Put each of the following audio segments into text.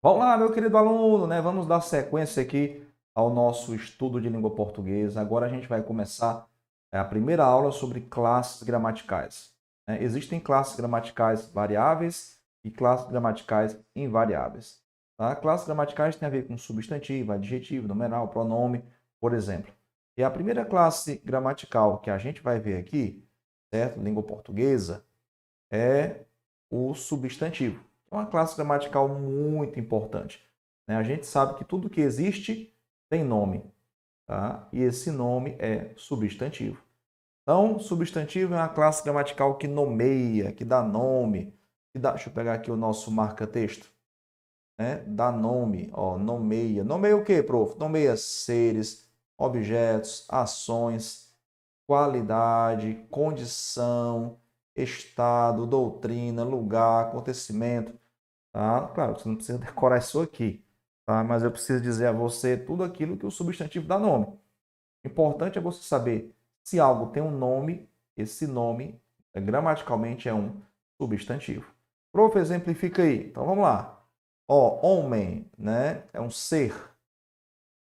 Olá, meu querido aluno, né? Vamos dar sequência aqui ao nosso estudo de língua portuguesa. Agora a gente vai começar a primeira aula sobre classes gramaticais, né? Existem classes gramaticais variáveis e classes gramaticais invariáveis, tá? Classes gramaticais têm a ver com substantivo, adjetivo, numeral, pronome, por exemplo. E a primeira classe gramatical que a gente vai ver aqui, certo? Língua portuguesa, é o substantivo. É uma classe gramatical muito importante, né? A gente sabe que tudo que existe tem nome, tá? E esse nome é substantivo. Então, substantivo é uma classe gramatical que nomeia, que dá nome, que dá, deixa eu pegar aqui o nosso marca-texto, né? Dá nome, ó, nomeia. Nomeia o quê, prof? Nomeia seres, objetos, ações, qualidade, condição, estado, doutrina, lugar, acontecimento, tá? Claro, você não precisa decorar isso aqui, tá? Mas eu preciso dizer a você tudo aquilo que o substantivo dá nome. O importante é você saber se algo tem um nome, esse nome gramaticalmente é um substantivo. Prof, exemplifica aí. Então vamos lá. Ó, homem, né, é um ser.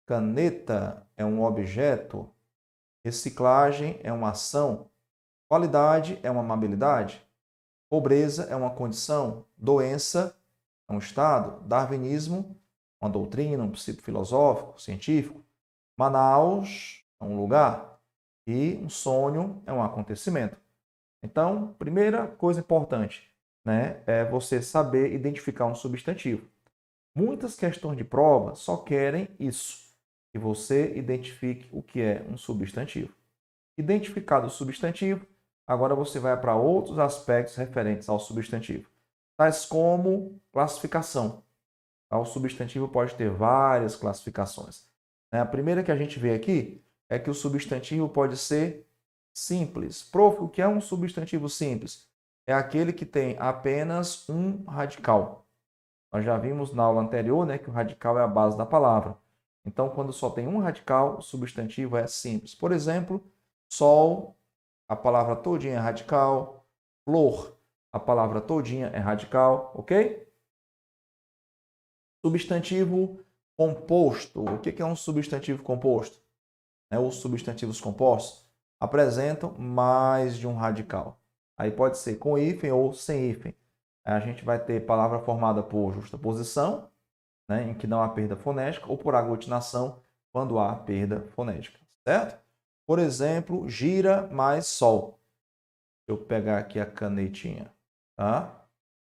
Caneta é um objeto. Reciclagem é uma ação. Qualidade é uma amabilidade. Pobreza é uma condição. Doença é um estado. Darwinismo, uma doutrina, um princípio filosófico, científico. Manaus é um lugar. E um sonho é um acontecimento. Então, primeira coisa importante, né, é você saber identificar um substantivo. Muitas questões de prova só querem isso, que você identifique o que é um substantivo. Identificado o substantivo, agora você vai para outros aspectos referentes ao substantivo, tais como classificação. O substantivo pode ter várias classificações. A primeira que a gente vê aqui é que o substantivo pode ser simples. Prof, o que é um substantivo simples? É aquele que tem apenas um radical. Nós já vimos na aula anterior, né, que o radical é a base da palavra. Então, quando só tem um radical, o substantivo é simples. Por exemplo, sol, a palavra todinha é radical. Flor, a palavra todinha é radical, ok? Substantivo composto. O que é um substantivo composto? Os substantivos compostos apresentam mais de um radical. Aí pode ser com hífen ou sem hífen. A gente vai ter palavra formada por justaposição, né, em que não há perda fonética, ou por aglutinação, quando há perda fonética, certo? Por exemplo, gira mais sol. Deixa eu pegar aqui a canetinha, tá?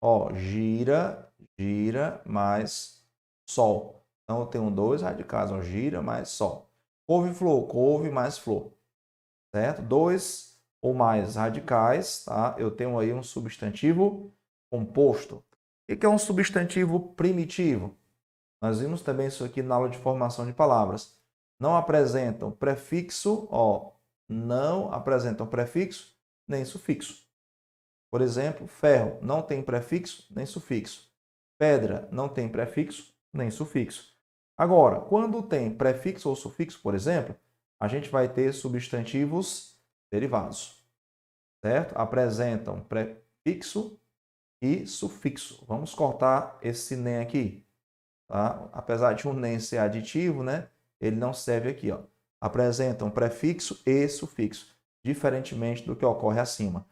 Ó, gira, gira mais sol. Então eu tenho dois radicais, ó, gira mais sol. Couve-flor, couve mais flor, certo? Dois ou mais radicais, tá? Eu tenho aí um substantivo composto. O que é um substantivo primitivo? Nós vimos também isso aqui na aula de formação de palavras. Não apresentam prefixo, ó, não apresentam prefixo nem sufixo. Por exemplo, ferro não tem prefixo nem sufixo. Pedra não tem prefixo nem sufixo. Agora, quando tem prefixo ou sufixo, por exemplo, a gente vai ter substantivos derivados, certo? Apresentam prefixo e sufixo. Vamos cortar esse nem aqui, tá? Apesar de um nem ser aditivo, né? Ele não serve aqui, ó. Apresentam prefixo e sufixo, diferentemente do que ocorre acima.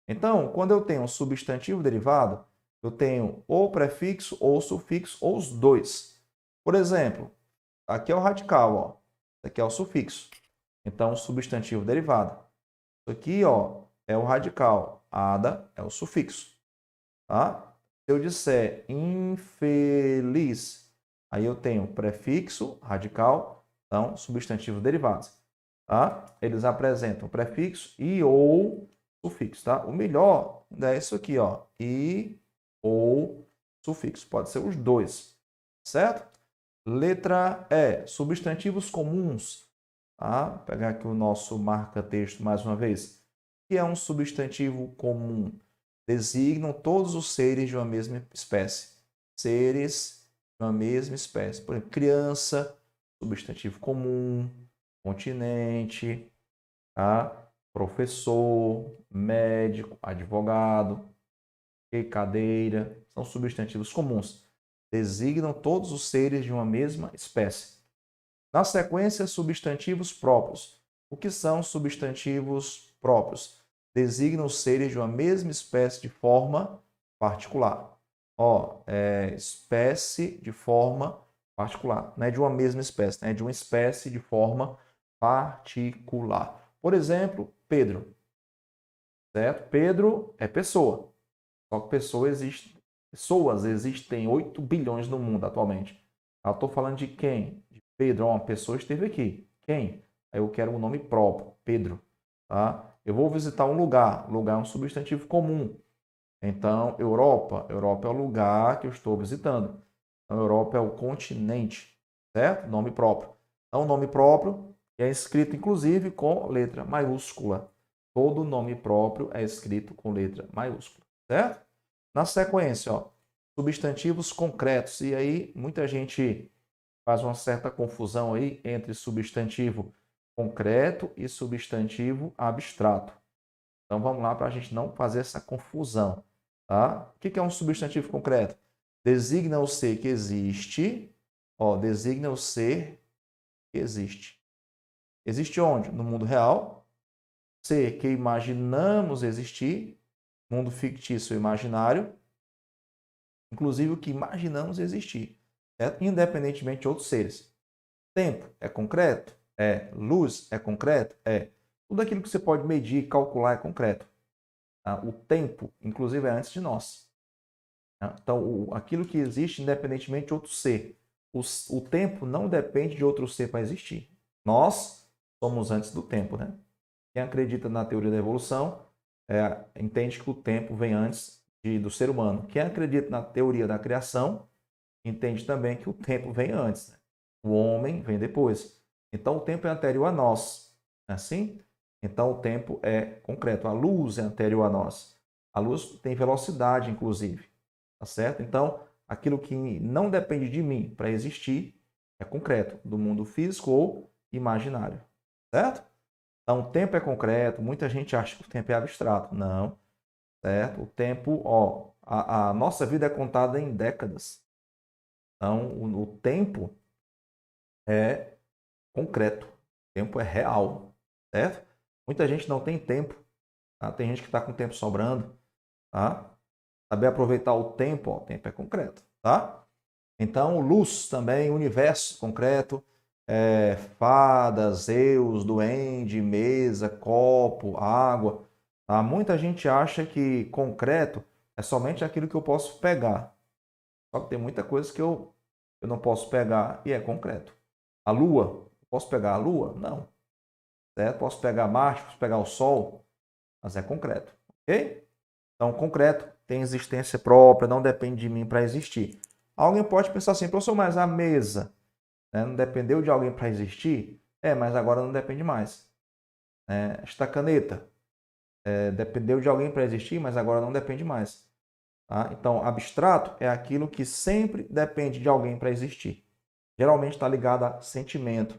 Então, quando eu tenho um substantivo derivado, eu tenho ou prefixo ou sufixo, ou os dois. Por exemplo, aqui é o radical, ó. Isso aqui é o sufixo. Então, substantivo derivado. Isso aqui, ó, é o radical. Ada é o sufixo, tá? Se eu disser infeliz, aí eu tenho prefixo, radical, então substantivos derivados, tá? Eles apresentam prefixo e ou sufixo, tá? O melhor é isso aqui, ó, e ou sufixo, pode ser os dois, certo? Letra E, substantivos comuns, tá? Vou pegar aqui o nosso marca-texto mais uma vez. O que é um substantivo comum? Designam todos os seres de uma mesma espécie. Seres de uma mesma espécie. Por exemplo, criança, substantivo comum, continente, tá? Professor, médico, advogado, cadeira, são substantivos comuns. designam todos os seres de uma mesma espécie. Na sequência, substantivos próprios. O que são substantivos próprios? Designam os seres de uma mesma espécie de forma particular. Espécie de forma particular. Não é de uma mesma espécie, né? É de uma espécie de forma particular. Por exemplo, Pedro. Certo? Pedro é pessoa. Só que pessoas existem 8 bilhões no mundo atualmente. Eu estou falando de quem? De Pedro. Uma pessoa esteve aqui. Quem? Aí eu quero um nome próprio, Pedro. Tá? Eu vou visitar um lugar. Lugar é um substantivo comum. Então, Europa. Europa é o lugar que eu estou visitando. Então, Europa é o continente. Certo? Nome próprio. Então, nome próprio é escrito, inclusive, com letra maiúscula. Todo nome próprio é escrito com letra maiúscula. Certo? Na sequência, substantivos concretos. E aí, muita gente faz uma certa confusão aí entre substantivo concreto e substantivo abstrato. Então, vamos lá para a gente não fazer essa confusão. Tá? O que é um substantivo concreto? Designa o ser que existe. Designa o ser que existe. Existe onde? No mundo real. Ser que imaginamos existir. Mundo fictício e imaginário. Inclusive o que imaginamos existir, certo? Independentemente de outros seres. Tempo é concreto? É. Luz é concreto? É. Tudo aquilo que você pode medir, calcular é concreto. Tá? O tempo, inclusive, é antes de nós. Tá? Então, aquilo que existe independentemente de outro ser. O tempo não depende de outro ser para existir. Nós somos antes do tempo, né? Quem acredita na teoria da evolução entende que o tempo vem antes do ser humano. Quem acredita na teoria da criação entende também que o tempo vem antes. Né? O homem vem depois. Então, o tempo é anterior a nós. Não é assim? Então, o tempo é concreto. A luz é anterior a nós. A luz tem velocidade, inclusive. Tá certo? Então, aquilo que não depende de mim para existir é concreto, do mundo físico ou imaginário. Certo? Então, o tempo é concreto. Muita gente acha que o tempo é abstrato. Não. Certo? O tempo, a nossa vida é contada em décadas. Então, o tempo é concreto. O tempo é real. Certo? Muita gente não tem tempo. Tá? Tem gente que está com o tempo sobrando. Tá? Saber aproveitar o tempo é concreto. Tá? Então, luz também, universo concreto. Fadas, Zeus, duende, mesa, copo, água. Tá? Muita gente acha que concreto é somente aquilo que eu posso pegar. Só que tem muita coisa que eu não posso pegar e é concreto. A Lua, posso pegar a Lua? Não. Certo? Posso pegar Marte, posso pegar o Sol, mas é concreto. Ok? Então, concreto tem existência própria, não depende de mim para existir. Alguém pode pensar assim, professor, mas a mesa, né, não dependeu de alguém para existir? Mas agora não depende mais. Esta caneta dependeu de alguém para existir, mas agora não depende mais. Tá? Então, abstrato é aquilo que sempre depende de alguém para existir. Geralmente está ligado a sentimento.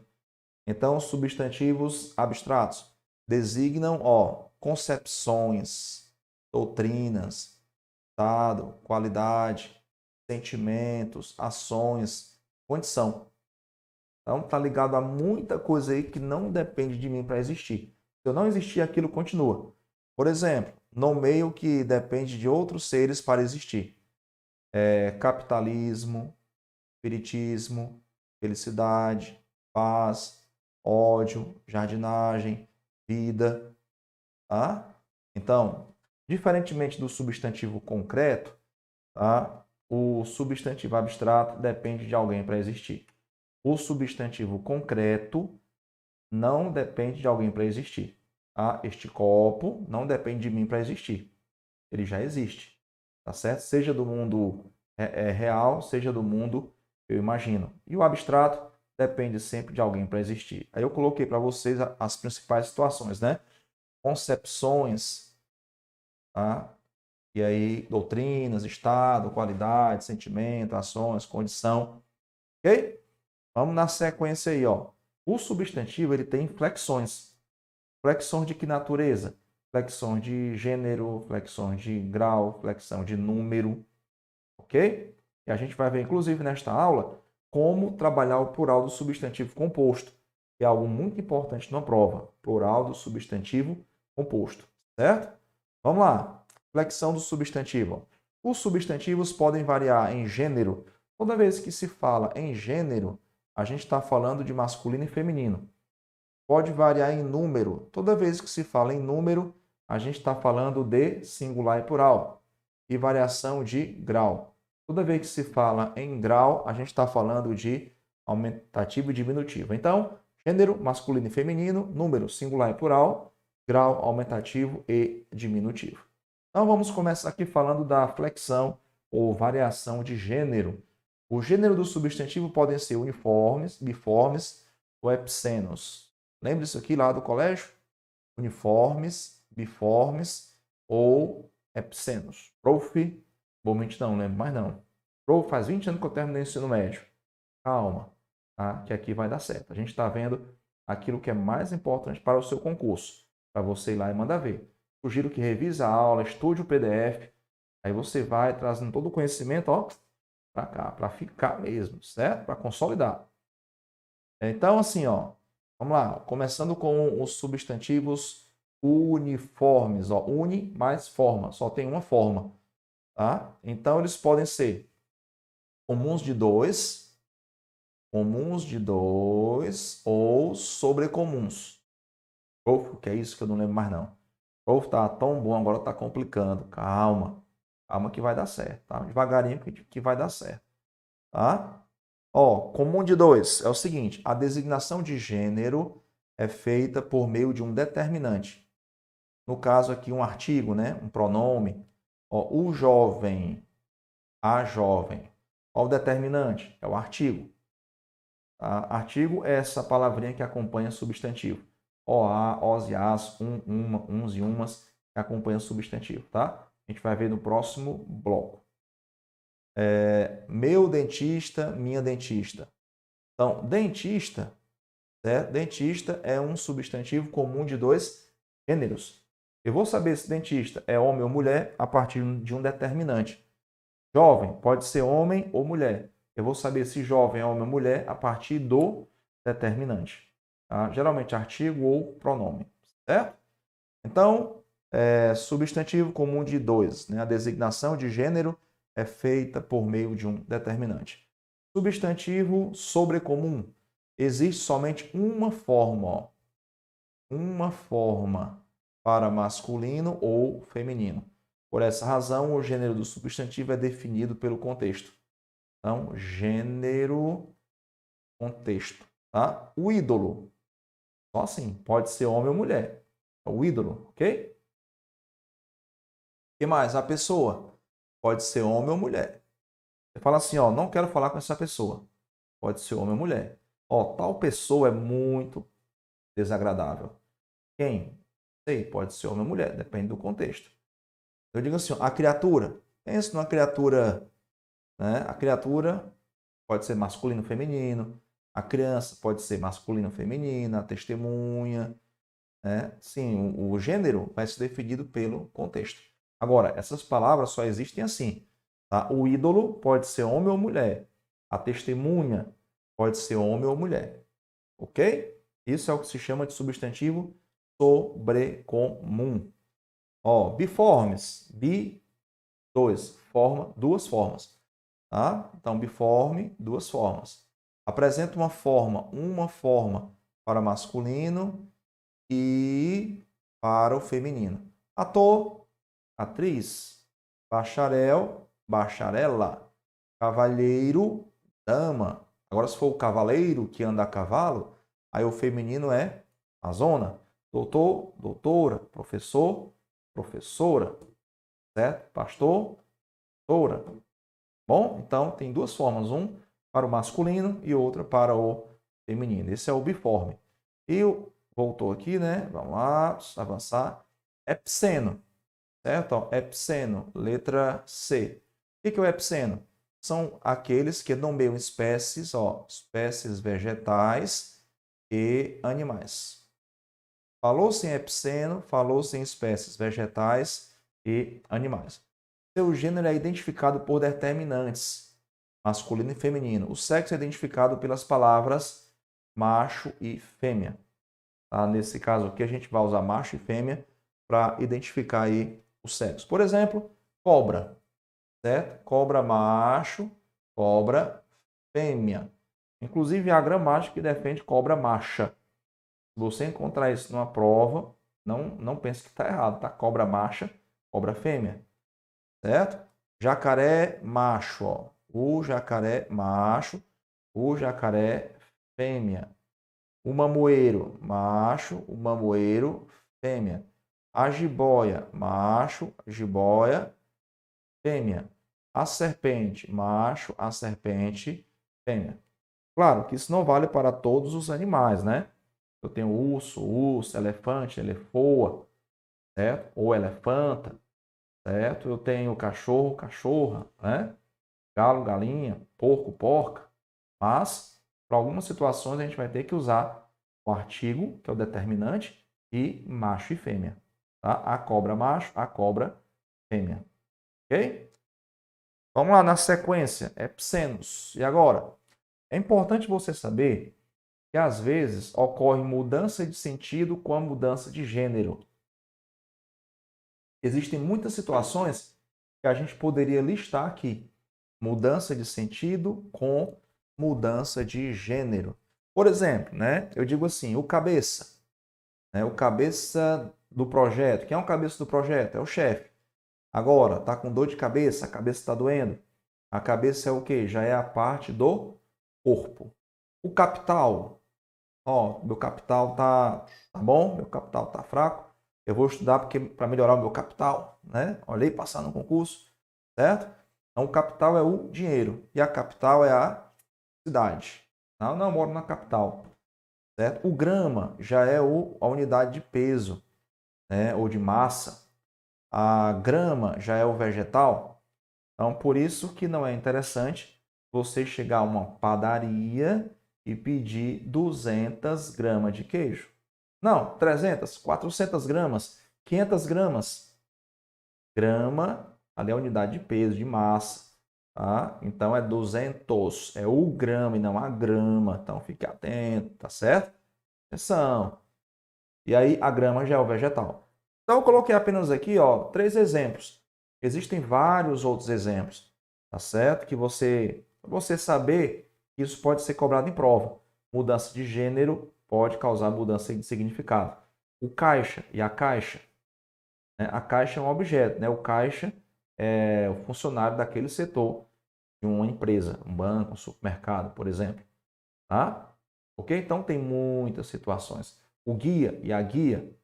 Então, substantivos abstratos designam concepções, doutrinas, estado, qualidade, sentimentos, ações, condição. Então, está ligado a muita coisa aí que não depende de mim para existir. Se eu não existir, aquilo continua. Por exemplo, nomeio que depende de outros seres para existir. Capitalismo, espiritismo, felicidade, paz, ódio, jardinagem, vida. Tá? Então, diferentemente do substantivo concreto, tá? O substantivo abstrato depende de alguém para existir. O substantivo concreto não depende de alguém para existir. Tá? Este copo não depende de mim para existir. Ele já existe. Tá certo? Seja do mundo real, seja do mundo eu imagino. E o abstrato depende sempre de alguém para existir. Aí eu coloquei para vocês as principais situações, né? Concepções, tá? E aí doutrinas, estado, qualidade, sentimento, ações, condição. Ok? Vamos na sequência aí, ó. O substantivo ele tem flexões. Flexões de que natureza? Flexões de gênero, flexões de grau, flexão de número. Ok? E a gente vai ver, inclusive, nesta aula, como trabalhar o plural do substantivo composto, que é algo muito importante na prova. Plural do substantivo composto, certo? Vamos lá. Flexão do substantivo. Os substantivos podem variar em gênero. Toda vez que se fala em gênero, a gente está falando de masculino e feminino. Pode variar em número. Toda vez que se fala em número, a gente está falando de singular e plural. E variação de grau. Toda vez que se fala em grau, a gente está falando de aumentativo e diminutivo. Então, gênero, masculino e feminino, número, singular e plural, grau, aumentativo e diminutivo. Então, vamos começar aqui falando da flexão ou variação de gênero. O gênero do substantivo podem ser uniformes, biformes ou epsênos. Lembra isso aqui lá do colégio? Uniformes, biformes ou epsênos. Prof, bommente não lembro mais não. Prof, faz 20 anos que eu terminei o ensino médio. Calma, tá? Que aqui vai dar certo. A gente está vendo aquilo que é mais importante para o seu concurso, para você ir lá e mandar ver. Sugiro que revise a aula, estude o PDF, aí você vai trazendo todo o conhecimento, ó, para cá, para ficar mesmo, certo? Para consolidar. Então, assim, ó, vamos lá, começando com os substantivos uniformes, ó, uni mais forma, só tem uma forma, tá? Então, eles podem ser comuns de dois ou sobrecomuns. Prof, que é isso que eu não lembro mais não. Prof, tá tão bom, agora tá complicando. Calma, calma que vai dar certo, tá? Devagarinho que vai dar certo, tá? Ó, comum de dois é o seguinte: a designação de gênero é feita por meio de um determinante. No caso aqui, um artigo, né? Um pronome. Ó, o jovem, a jovem. Ó, o determinante é o artigo. Tá? Artigo é essa palavrinha que acompanha substantivo. O, a, os e as, uma, uns e umas, que acompanha substantivo, tá? A gente vai ver no próximo bloco. Meu dentista, minha dentista. Então, dentista, certo? Dentista é um substantivo comum de dois gêneros. Eu vou saber se dentista é homem ou mulher a partir de um determinante. Jovem pode ser homem ou mulher. Eu vou saber se jovem é homem ou mulher a partir do determinante. Tá? Geralmente artigo ou pronome, certo? Então, substantivo comum de dois, né? A designação de gênero é feita por meio de um determinante. Substantivo sobrecomum. Existe somente uma forma, ó. Uma forma para masculino ou feminino. Por essa razão, o gênero do substantivo é definido pelo contexto. Então, gênero, contexto. Tá? O ídolo, só assim, pode ser homem ou mulher. É o ídolo, ok? O que mais? A pessoa, pode ser homem ou mulher. Você fala assim, ó, não quero falar com essa pessoa. Pode ser homem ou mulher. Ó, tal pessoa é muito desagradável. Quem? Sei, pode ser homem ou mulher, depende do contexto. Eu digo assim, ó, a criatura. Pensa numa criatura, né? A criatura pode ser masculino ou feminino. A criança pode ser masculino ou feminina. A testemunha, né? Sim, o gênero vai ser definido pelo contexto. Agora, essas palavras só existem assim. Tá? O ídolo pode ser homem ou mulher. A testemunha pode ser homem ou mulher. Ok? Isso é o que se chama de substantivo sobrecomum. Ó, biformes. Dois. Forma, duas formas. Tá? Então, biforme, duas formas. Apresenta uma forma para masculino e para o feminino. Ator, atriz, bacharel, bacharela, cavalheiro, dama. Agora, se for o cavaleiro que anda a cavalo, aí o feminino é a zona. Doutor, doutora, professor, professora, certo? Pastor, pastora. Bom, então tem duas formas, um para o masculino e outra para o feminino. Esse é o biforme. E voltou aqui, né? Vamos lá, avançar. Epseno, certo? Ó, epseno, letra C. O que é o epseno? São aqueles que nomeiam espécies, ó, espécies vegetais e animais. Falou-se em epseno, falou-se em espécies vegetais e animais. Seu gênero é identificado por determinantes. masculino e feminino. O sexo é identificado pelas palavras macho e fêmea. Tá? Nesse caso aqui, a gente vai usar macho e fêmea para identificar aí o sexo. Por exemplo, cobra, certo? Cobra macho, cobra fêmea. Inclusive, há gramática que defende cobra macha. Se você encontrar isso numa prova, não pense que está errado, tá? Cobra macha, cobra fêmea, certo? Jacaré macho, ó. O jacaré macho, o jacaré fêmea. O mamoeiro macho, o mamoeiro fêmea. A jiboia macho, jiboia fêmea. A serpente macho, a serpente fêmea. Claro que isso não vale para todos os animais, né? Eu tenho urso, elefante, elefoa, certo? Ou elefanta, certo? Eu tenho cachorro, cachorra, né? Galo, galinha, porco, porca. Mas, para algumas situações, a gente vai ter que usar o artigo, que é o determinante, e macho e fêmea. Tá? A cobra macho, a cobra fêmea. Ok? Vamos lá na sequência. Epsenos. E agora? É importante você saber que às vezes ocorre mudança de sentido com a mudança de gênero. Existem muitas situações que a gente poderia listar aqui. Mudança de sentido com mudança de gênero. Por exemplo, né, eu digo assim, o cabeça. Né, o cabeça do projeto. Quem é o cabeça do projeto? É o chefe. Agora, está com dor de cabeça, a cabeça está doendo. A cabeça é o quê? Já é a parte do corpo. O capital. Ó, meu capital tá bom, meu capital tá fraco. Eu vou estudar para melhorar o meu capital, né? Olhei passar no concurso, certo? Então, o capital é o dinheiro e a capital é a cidade. Não, não moro na capital, certo? O grama já é a unidade de peso, né? Ou de massa. A grama já é o vegetal. Então, por isso que não é interessante você chegar a uma padaria e pedir 200 gramas de queijo. Não, 300, 400 gramas, 500 gramas. Grama, ali é a unidade de peso, de massa. Tá? Então, é 200, é o grama e não a grama. Então, fique atento, tá certo? Atenção. E aí, a grama já é o vegetal. Então, eu coloquei apenas aqui, ó, 3 exemplos. Existem vários outros exemplos, tá certo? Que você saber que isso pode ser cobrado em prova. Mudança de gênero pode causar mudança de significado. O caixa e a caixa. Né? A caixa é um objeto, né? O caixa é o funcionário daquele setor de uma empresa, um banco, um supermercado, por exemplo. Tá? Ok? Então, tem muitas situações. O guia e a guia.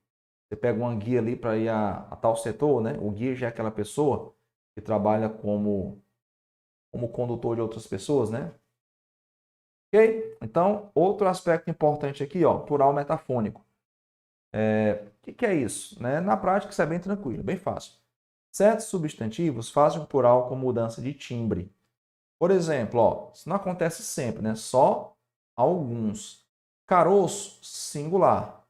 Você pega uma guia ali para ir a tal setor, né? O guia já é aquela pessoa que trabalha como condutor de outras pessoas, né? Ok? Então, outro aspecto importante aqui, ó, plural metafônico. O que é isso? Né? Na prática, isso é bem tranquilo, bem fácil. Certos substantivos fazem o plural com mudança de timbre. Por exemplo, ó, isso não acontece sempre, né? Só alguns. Caroço, singular.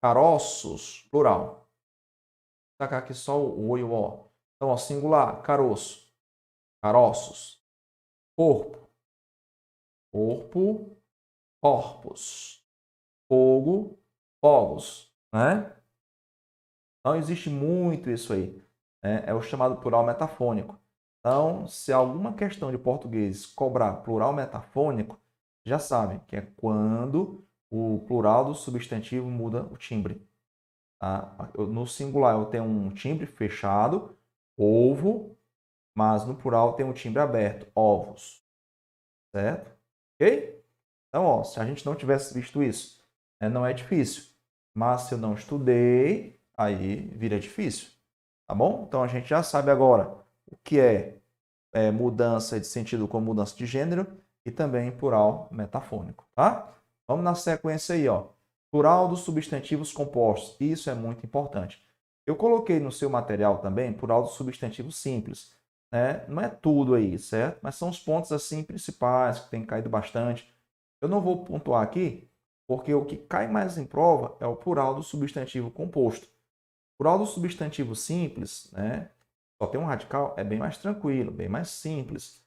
Caroços, plural. Vou tacar aqui só o o e o ó. Então, ó, singular, caroço. Caroços. Corpo. Corpo. Corpos. Fogo. Fogos. Né? Então, existe muito isso aí. Né? É o chamado plural metafônico. Então, se alguma questão de português cobrar plural metafônico, já sabem que é quando o plural do substantivo muda o timbre. Tá? No singular eu tenho um timbre fechado, ovo, mas no plural tem um timbre aberto, ovos. Certo? Ok? Então, ó, se a gente não tivesse visto isso, né, não é difícil. Mas se eu não estudei, aí vira difícil. Tá bom? Então a gente já sabe agora o que é mudança de sentido com mudança de gênero e também plural metafônico. Tá? Vamos na sequência aí, ó. Plural dos substantivos compostos. Isso é muito importante. Eu coloquei no seu material também plural dos substantivos simples. Né? Não é tudo aí, certo? Mas são os pontos assim principais que tem caído bastante. Eu não vou pontuar aqui, porque o que cai mais em prova é o plural do substantivo composto. O plural do substantivo simples, né? Só tem um radical, é bem mais tranquilo, bem mais simples.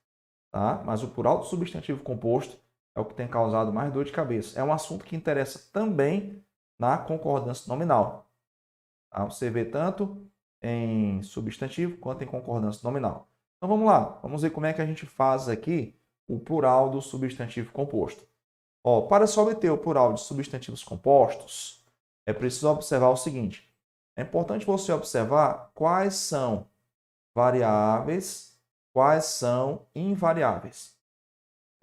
tá? Mas o plural do substantivo composto é o que tem causado mais dor de cabeça. É um assunto que interessa também na concordância nominal. Tá? Você vê tanto em substantivo quanto em concordância nominal. Então vamos lá, vamos ver como é que a gente faz aqui o plural do substantivo composto. Ó, para se obter o plural de substantivos compostos, é preciso observar o seguinte. É importante você observar quais são variáveis, quais são invariáveis.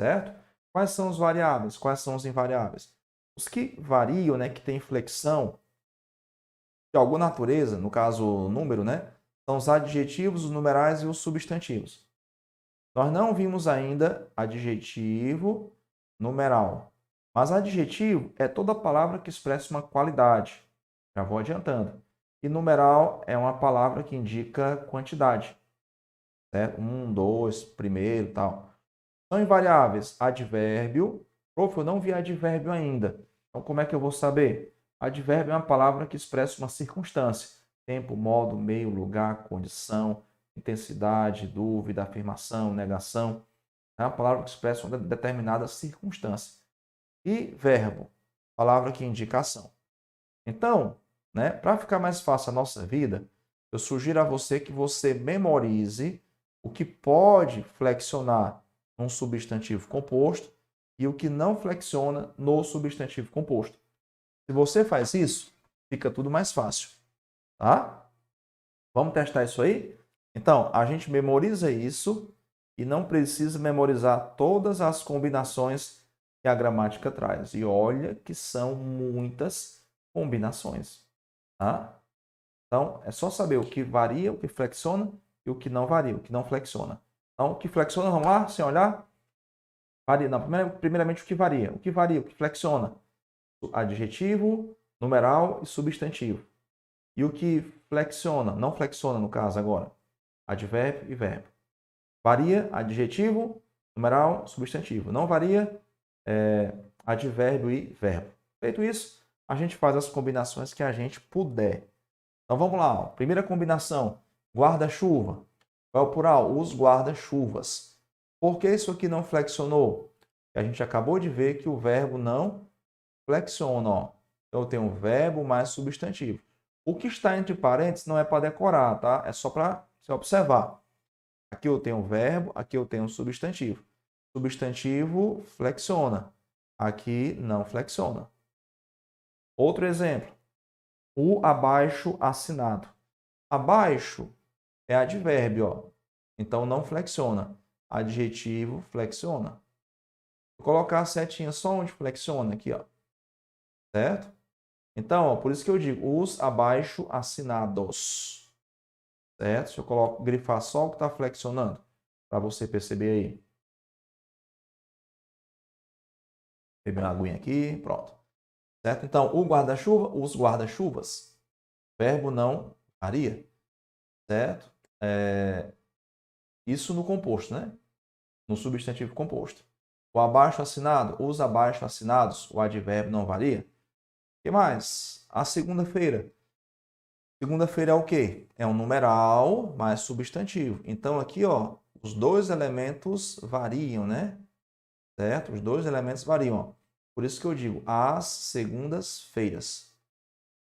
Certo? Quais são os variáveis? Quais são os invariáveis? Os que variam, né, que têm flexão de alguma natureza, no caso número, né, são os adjetivos, os numerais e os substantivos. Nós não vimos ainda adjetivo, numeral. Mas adjetivo é toda palavra que expressa uma qualidade. Já vou adiantando. E numeral é uma palavra que indica quantidade. Certo? 1, 2, primeiro, tal. São invariáveis advérbio. Prof, eu não vi advérbio ainda. Então, como é que eu vou saber? Advérbio é uma palavra que expressa uma circunstância. Tempo, modo, meio, lugar, condição, intensidade, dúvida, afirmação, negação. É uma palavra que expressa uma determinada circunstância. E verbo, palavra que indica ação. Então, né, para ficar mais fácil a nossa vida, eu sugiro a você que você memorize o que pode flexionar num substantivo composto e o que não flexiona no substantivo composto. Se você faz isso, fica tudo mais fácil, tá? Vamos testar isso aí? Então, a gente memoriza isso e não precisa memorizar todas as combinações que a gramática traz. E olha que são muitas combinações, tá? Então, é só saber o que varia, o que flexiona e o que não varia, o que não flexiona. Então, o que flexiona, vamos lá, sem olhar? Varia. Não, primeiramente o que varia. O que varia, o que flexiona? Adjetivo, numeral e substantivo. E o que flexiona, não flexiona no caso agora? Advérbio e verbo. Varia, adjetivo, numeral, substantivo. Não varia, advérbio e verbo. Feito isso, a gente faz as combinações que a gente puder. Então vamos lá, ó. Primeira combinação, guarda-chuva. Qual é o plural? Os guarda-chuvas. Por que isso aqui não flexionou? A gente acabou de ver que o verbo não flexiona. Ó. Então eu tenho um verbo mais substantivo. O que está entre parênteses não é para decorar, tá? É só para você observar. Aqui eu tenho um verbo, aqui eu tenho um substantivo. Substantivo flexiona. Aqui não flexiona. Outro exemplo. O abaixo assinado. Abaixo é advérbio, ó. Então não flexiona. Adjetivo flexiona. Vou colocar a setinha só onde flexiona aqui, ó. Certo? Então, ó, por isso que eu digo os abaixo assinados. Certo? Se eu coloco grifar só o que está flexionando, para você perceber aí. Beber uma aguinha aqui, pronto. Certo? Então, o guarda-chuva, os guarda-chuvas. Verbo não varia. Certo? Isso no composto, né? No substantivo composto. O abaixo assinado, os abaixo assinados, o advérbio não varia. O que mais? A segunda-feira. Segunda-feira é o quê? É um numeral mais substantivo. Então aqui, ó, os dois elementos variam, né? Certo? Os dois elementos variam. Ó. Por isso que eu digo as segundas-feiras.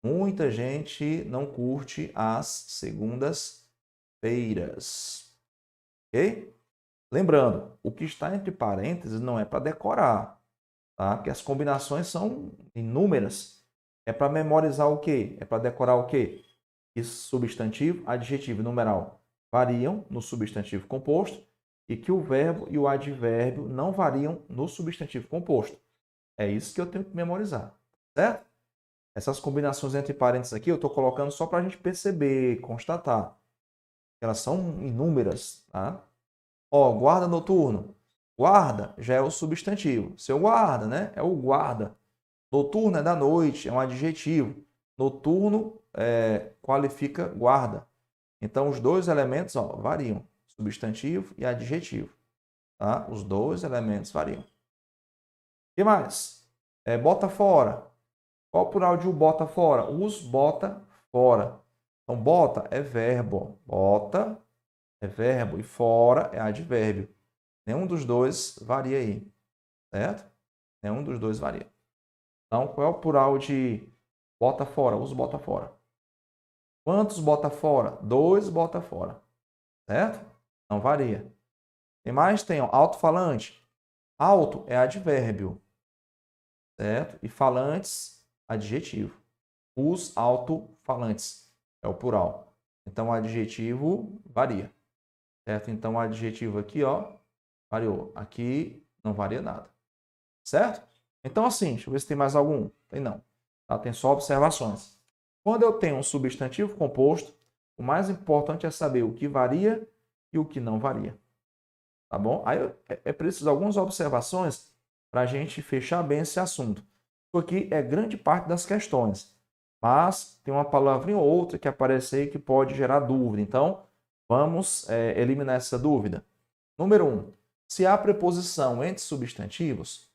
Muita gente não curte as segundas-feiras. Ok? Lembrando, o que está entre parênteses não é para decorar, tá? Porque as combinações são inúmeras. É para memorizar o quê? É para decorar o quê? Que substantivo, adjetivo e numeral variam no substantivo composto e que o verbo e o advérbio não variam no substantivo composto. É isso que eu tenho que memorizar, certo? Essas combinações entre parênteses aqui eu estou colocando só para a gente perceber, constatar. Elas são inúmeras, tá? Ó, guarda noturno. Guarda já é o substantivo. Seu guarda, né? É o guarda. Noturno é da noite, é um adjetivo. Noturno qualifica guarda. Então, os dois elementos ó, variam. Substantivo e adjetivo. Tá? Os dois elementos variam. O que mais? Bota fora. Qual o plural de o bota fora? Os bota fora. Então, bota é verbo. Bota é verbo e fora é advérbio. Nenhum dos dois varia aí, certo? Nenhum dos dois varia. Então, qual é o plural de bota fora? Os bota fora. Quantos bota fora? 2 bota fora, certo? Não varia. Tem mais? Tem alto-falante. Alto é advérbio, certo? E falantes, adjetivo. Os alto-falantes é o plural. Então, o adjetivo varia, certo? Então, o adjetivo aqui, ó, variou. Aqui não varia nada, certo? Então, assim, deixa eu ver se tem mais algum. Tem não. Tá? Tem só observações. Quando eu tenho um substantivo composto, o mais importante é saber o que varia e o que não varia. Tá bom? Aí é preciso algumas observações para a gente fechar bem esse assunto. Isso aqui é grande parte das questões, mas tem uma palavrinha ou outra que aparece aí que pode gerar dúvida. Então, vamos eliminar essa dúvida. Número 1. Se há preposição entre substantivos,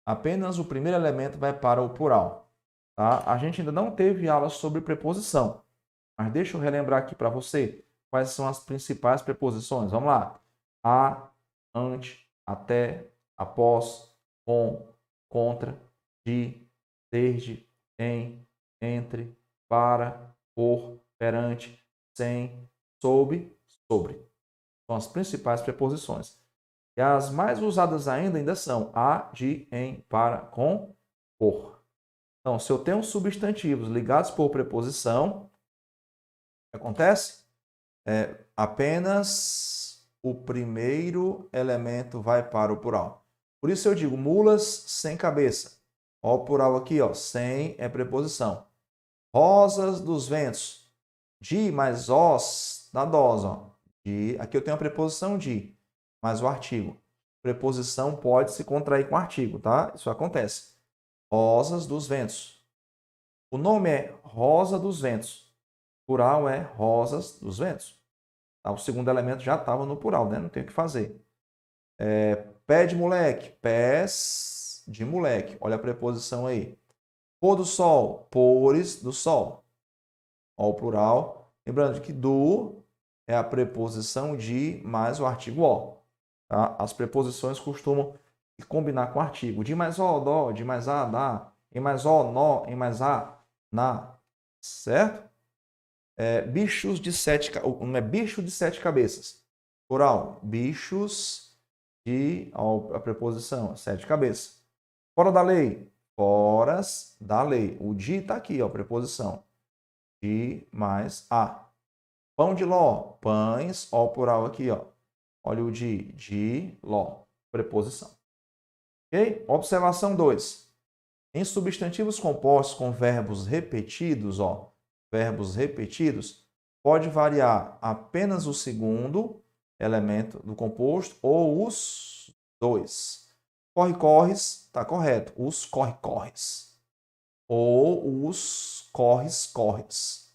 apenas o primeiro elemento vai para o plural. Tá? A gente ainda não teve aula sobre preposição, mas deixa eu relembrar aqui para você quais são as principais preposições. Vamos lá. A, ante, até, após, com, contra, de, desde, em, entre, para, por, perante, sem, sob, sobre. São as principais preposições. E as mais usadas ainda são a, de, em, para, com, por. Então, se eu tenho substantivos ligados por preposição, o que acontece? Apenas o primeiro elemento vai para o plural. Por isso eu digo mulas sem cabeça. Ó, o plural aqui, ó, sem é preposição. Rosas dos ventos. De mais os na dose, ó. De, aqui eu tenho a preposição de, mais o artigo. Preposição pode se contrair com artigo, tá? Isso acontece. Rosas dos ventos. O nome é Rosa dos Ventos. O plural é Rosas dos Ventos. Tá? O segundo elemento já estava no plural, né? Não tem o que fazer. Pé de moleque, pés de moleque. Olha a preposição aí. Pôr do sol, pores do sol. Olha o plural. Lembrando que do é a preposição de mais o artigo o. Tá? As preposições costumam combinar com o artigo. De mais o, dó, de mais a, dá. Em mais o, nó, em mais a, na. Certo? Bichos de sete, não é bicho de 7 cabeças. Plural, bichos de, a preposição, 7 cabeças. Fora da lei, foras da lei. O de está aqui, ó, preposição. De mais a. Pão de ló, pães, ó, plural aqui, ó. Olha o de ló, preposição. Ok? Observação 2. Em substantivos compostos com verbos repetidos, ó, verbos repetidos, pode variar apenas o segundo elemento do composto ou os dois. Corre-corres, está correto. Os corre-corres. Ou os corres-corres.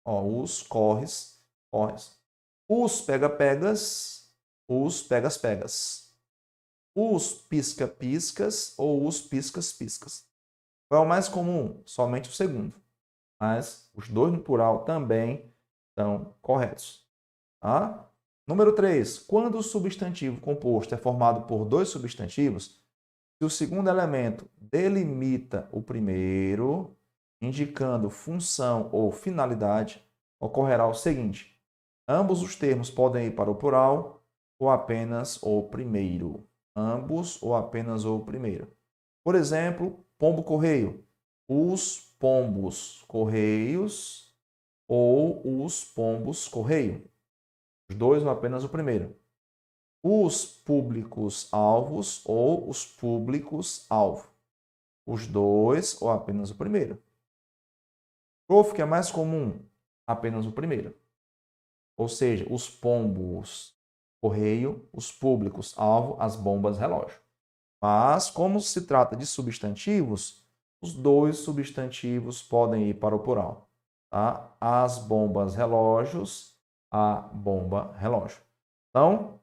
Os corres-corres. Os pega-pegas, os pegas-pegas. Os pisca-piscas ou os piscas-piscas. Qual é o mais comum? Somente o segundo. Mas os dois no plural também estão corretos. Tá? Número 3. Quando o substantivo composto é formado por dois substantivos, se o segundo elemento delimita o primeiro, indicando função ou finalidade, ocorrerá o seguinte: ambos os termos podem ir para o plural ou apenas o primeiro. Ambos ou apenas o primeiro. Por exemplo, pombo-correio. Os pombos-correios ou os pombos-correio. Os dois ou apenas o primeiro. Os públicos-alvos ou os públicos-alvo. Os dois ou apenas o primeiro. Prof, que é mais comum? Apenas o primeiro. Ou seja, os pombos-correio, os públicos-alvo, as bombas-relógio. Mas, como se trata de substantivos, os dois substantivos podem ir para o plural. Tá? As bombas relógios, a bomba relógio. Então,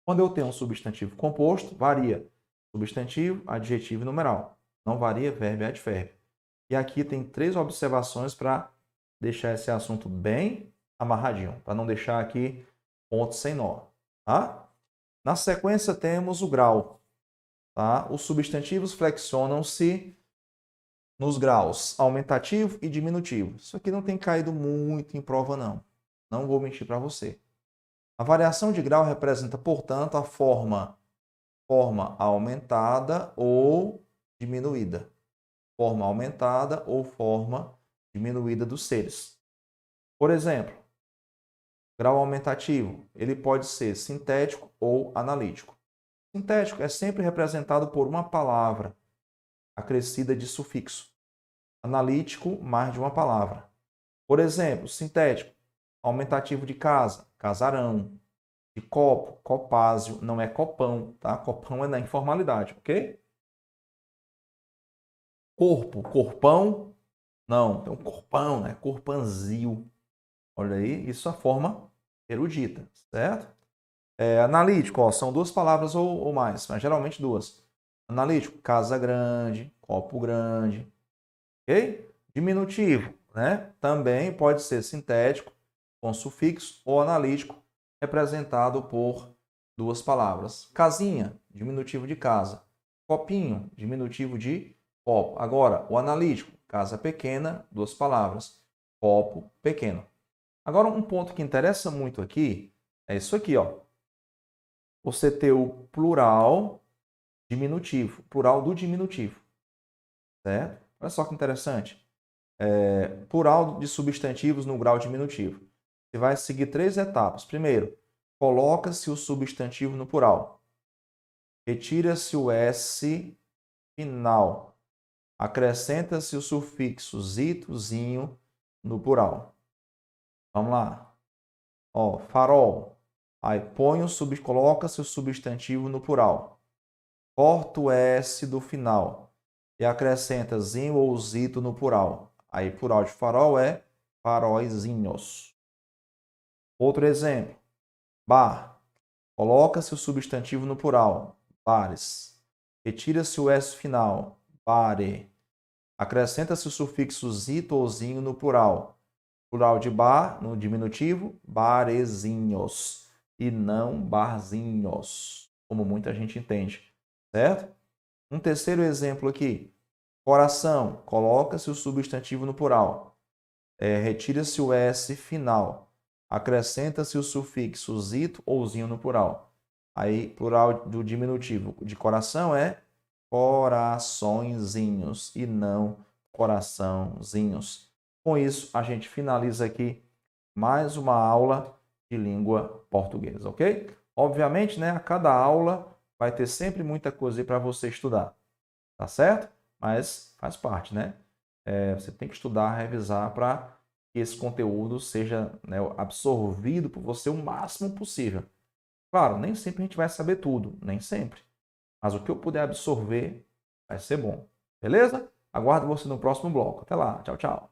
quando eu tenho um substantivo composto, varia substantivo, adjetivo e numeral. Não varia verbo e advérbio. E aqui tem 3 observações para deixar esse assunto bem amarradinho, para não deixar aqui ponto sem nó. Tá? Na sequência temos o grau. Tá? Os substantivos flexionam-se nos graus aumentativo e diminutivo. Isso aqui não tem caído muito em prova, não. Não vou mentir para você. A variação de grau representa, portanto, a forma aumentada ou diminuída. Forma aumentada ou forma diminuída dos seres. Por exemplo, grau aumentativo, ele pode ser sintético ou analítico. Sintético é sempre representado por uma palavra acrescida de sufixo. Analítico, mais de uma palavra. Por exemplo, sintético, aumentativo de casa, casarão. De copo, copásio, não é copão, tá? Copão é na informalidade, ok? Corpo, corpão, não, tem um corpão, né? Corpanzil. Olha aí, isso é a forma erudita, certo? Analítico, ó, são duas palavras ou mais, mas geralmente duas. Analítico, casa grande, copo grande, ok? Diminutivo, né? Também pode ser sintético, com sufixo, ou analítico, representado por duas palavras. Casinha, diminutivo de casa. Copinho, diminutivo de copo. Agora, o analítico, casa pequena, duas palavras. Copo pequeno. Agora, um ponto que interessa muito aqui é isso aqui, ó. Você ter o plural diminutivo, plural do diminutivo, certo? Olha só que interessante. Plural de substantivos no grau diminutivo. Você vai seguir três etapas. Primeiro, coloca-se o substantivo no plural. Retira-se o S final. Acrescenta-se o sufixo zito, zinho no plural. Vamos lá. Ó, farol. Aí coloca-se o substantivo no plural. Corta o S do final e acrescenta zinho ou zito no plural. Aí plural de farol é faróizinhos. Outro exemplo. Bar. Coloca-se o substantivo no plural. Bares. Retira-se o S final. Bare. Acrescenta-se o sufixo zito ou zinho no plural. Plural de bar, no diminutivo, barezinhos. E não barzinhos, como muita gente entende. Certo? Um terceiro exemplo aqui. Coração. Coloca-se o substantivo no plural. Retira-se o S final. Acrescenta-se o sufixo zito ou zinho no plural. Aí, plural do diminutivo de coração é coraçõezinhos e não coraçãozinhos. Com isso, a gente finaliza aqui mais uma aula de língua portuguesa, ok? Obviamente, né, a cada aula vai ter sempre muita coisa aí para você estudar, tá certo? Mas faz parte, né? Você tem que estudar, revisar para que esse conteúdo seja, né, absorvido por você o máximo possível. Claro, nem sempre a gente vai saber tudo, nem sempre. Mas o que eu puder absorver vai ser bom. Beleza? Aguardo você no próximo bloco. Até lá. Tchau, tchau.